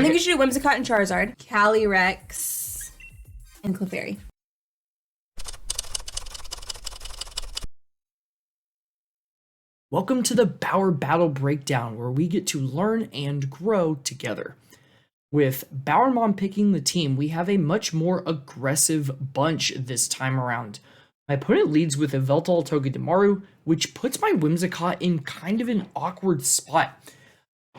I think you should do Whimsicott and Charizard, Calyrex, and Clefairy. Welcome to the Bauer Battle Breakdown, where we get to learn and grow together. With Bauermom picking the team, we have a much more aggressive bunch this time around. My opponent leads with a Yveltal Togedemaru, which puts my Whimsicott in kind of an awkward spot.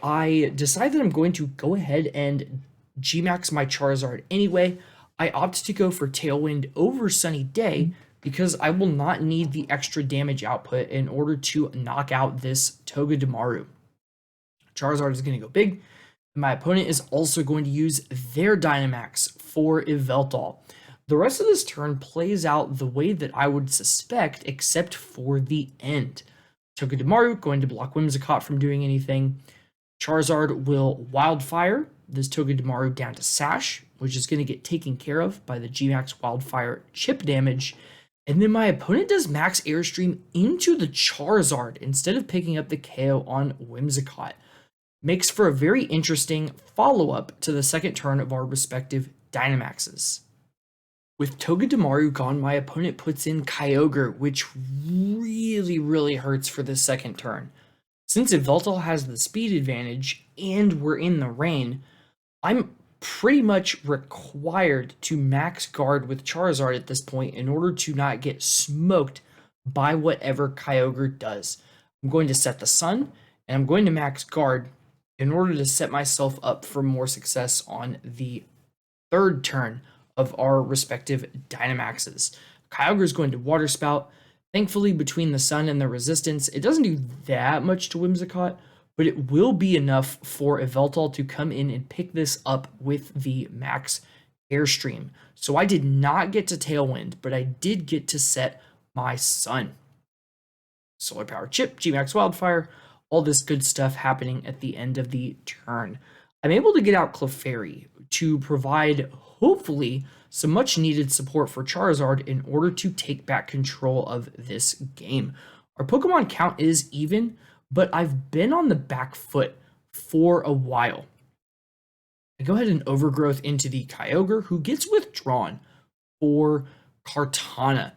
I decide that I'm going to go ahead and G-Max my Charizard anyway. I opt to go for Tailwind over Sunny Day because I will not need the extra damage output in order to knock out this Togedemaru. Charizard is going to go big. My opponent is also going to use their Dynamax for Yveltal. The rest of this turn plays out the way that I would suspect, except for the end. Togedemaru going to block Whimsicott from doing anything. Charizard will Wildfire this Togedemaru down to Sash, which is going to get taken care of by the G-Max Wildfire chip damage. And then my opponent does Max Airstream into the Charizard instead of picking up the KO on Whimsicott. Makes for a very interesting follow-up to the second turn of our respective Dynamaxes. With Togedemaru gone, my opponent puts in Kyogre, which really hurts for the second turn. Since Yveltal has the speed advantage and we're in the rain, I'm pretty much required to max guard with Charizard at this point in order to not get smoked by whatever Kyogre does. I'm going to set the Sun, and I'm going to max guard in order to set myself up for more success on the third turn of our respective Dynamaxes. Kyogre is going to Water Spout. Thankfully, between the Sun and the Resistance, it doesn't do that much to Whimsicott, but it will be enough for Yveltal to come in and pick this up with the Max Airstream. So I did not get to Tailwind, but I did get to set my Sun. Solar Power Chip, G-Max Wildfire, all this good stuff happening at the end of the turn. I'm able to get out Clefairy to provide, hopefully, some much needed support for Charizard in order to take back control of this game. Our Pokemon count is even, but I've been on the back foot for a while. I go ahead and Overgrowth into the Kyogre, who gets withdrawn for Kartana.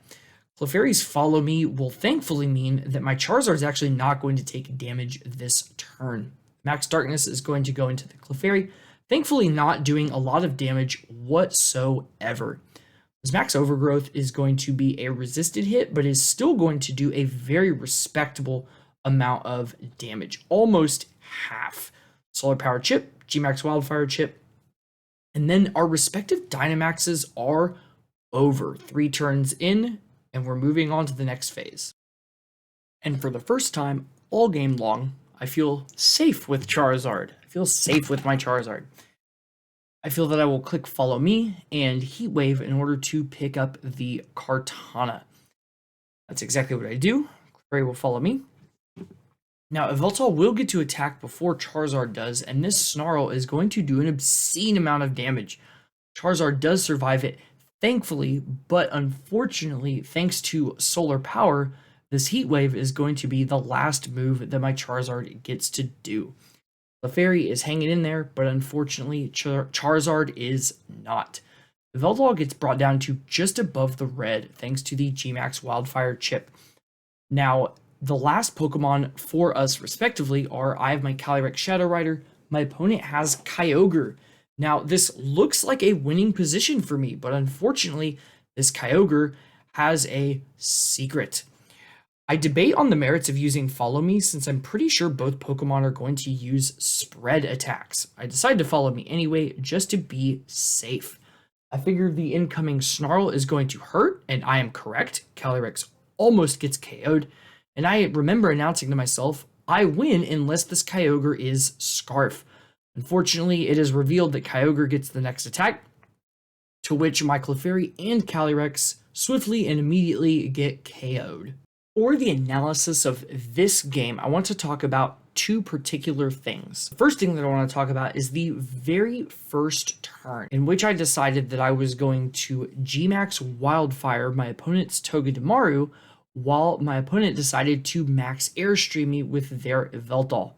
Clefairy's Follow Me will thankfully mean that my Charizard is actually not going to take damage this turn. Max Darkness is going to go into the Clefairy, thankfully not doing a lot of damage whatsoever. This Max Overgrowth is going to be a resisted hit, but is still going to do a very respectable amount of damage, almost half. Solar Power Chip, G-Max Wildfire Chip, and then our respective Dynamaxes are over. 3 turns in, and we're moving on to the next phase. And for the first time all game long, I feel safe with Charizard. I feel safe with my Charizard. I feel that I will click Follow Me and Heat Wave in order to pick up the Kartana. That's exactly what I do. Clefairy will follow me. Now, Yveltal will get to attack before Charizard does, and this Snarl is going to do an obscene amount of damage. Charizard does survive it, thankfully, but unfortunately, thanks to Solar Power, this Heat Wave is going to be the last move that my Charizard gets to do. Clefairy is hanging in there, but unfortunately, Charizard is not. Yveltal gets brought down to just above the red, thanks to the G-Max Wildfire Chip. Now, the last Pokemon for us, respectively, are I have my Calyrex Shadow Rider, my opponent has Kyogre. Now, this looks like a winning position for me, but unfortunately, this Kyogre has a secret. I debate on the merits of using Follow Me since I'm pretty sure both Pokemon are going to use spread attacks. I decide to Follow Me anyway, just to be safe. I figure the incoming Snarl is going to hurt, and I am correct. Calyrex almost gets KO'd. And I remember announcing to myself, I win unless this Kyogre is Scarf. Unfortunately, it is revealed that Kyogre gets the next attack, to which my Clefairy and Calyrex swiftly and immediately get KO'd. For the analysis of this game, I want to talk about 2 particular things. The first thing that I want to talk about is the very first turn, in which I decided that I was going to G-Max Wildfire my opponent's Togedemaru, while my opponent decided to Max Airstream me with their Yveltal.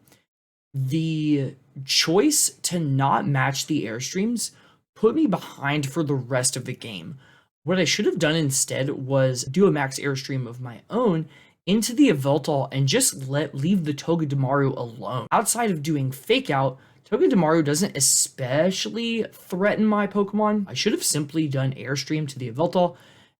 The choice to not match the airstreams put me behind for the rest of the game. What I should have done instead was do a max airstream of my own into the Yveltal and just leave the Togedemaru alone. Outside of doing fake out, Togedemaru doesn't especially threaten my Pokemon. I should have simply done airstream to the Yveltal,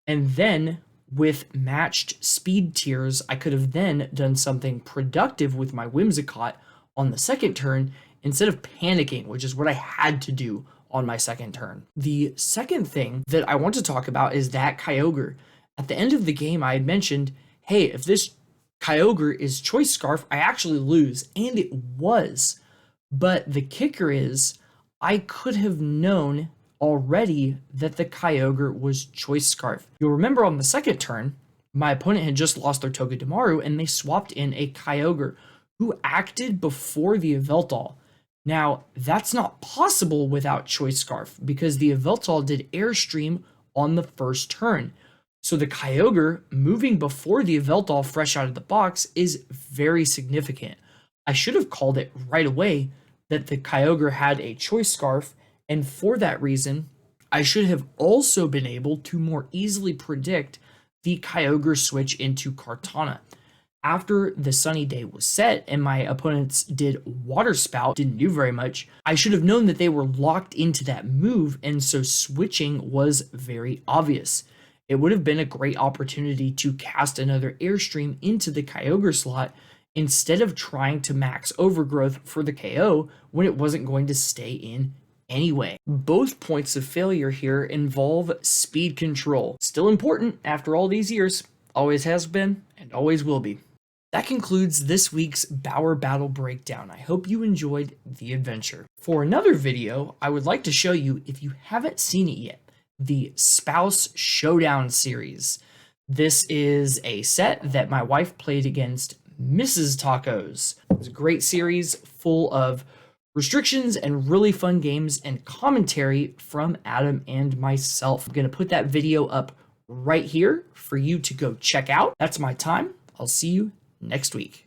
and then with matched speed tiers, I could have then done something productive with my Whimsicott on the second turn instead of panicking, which is what I had to do on my second turn. The second thing that I want to talk about is that Kyogre. At the end of the game, I had mentioned, hey, if this Kyogre is Choice Scarf, I actually lose, and it was. But the kicker is, I could have known already that the Kyogre was Choice Scarf. You'll remember on the second turn, my opponent had just lost their Togedemaru, and they swapped in a Kyogre who acted before the Yveltal. Now, that's not possible without Choice Scarf, because the Yveltal did Airstream on the first turn. So the Kyogre moving before the Yveltal fresh out of the box is very significant. I should have called it right away that the Kyogre had a Choice Scarf, and for that reason, I should have also been able to more easily predict the Kyogre switch into Kartana. After the sunny day was set and my opponents did Water Spout, didn't do very much, I should have known that they were locked into that move, and so switching was very obvious. It would have been a great opportunity to cast another Airstream into the Kyogre slot instead of trying to max Overgrowth for the KO when it wasn't going to stay in anyway. Both points of failure here involve speed control. Still important after all these years, always has been and always will be. That concludes this week's Bauer Battle Breakdown. I hope you enjoyed the adventure. For another video, I would like to show you, if you haven't seen it yet, the Spouse Showdown series. This is a set that my wife played against Mrs. Tacos. It's a great series full of restrictions and really fun games and commentary from Adam and myself. I'm going to put that video up right here for you to go check out. That's my time. I'll see you next week.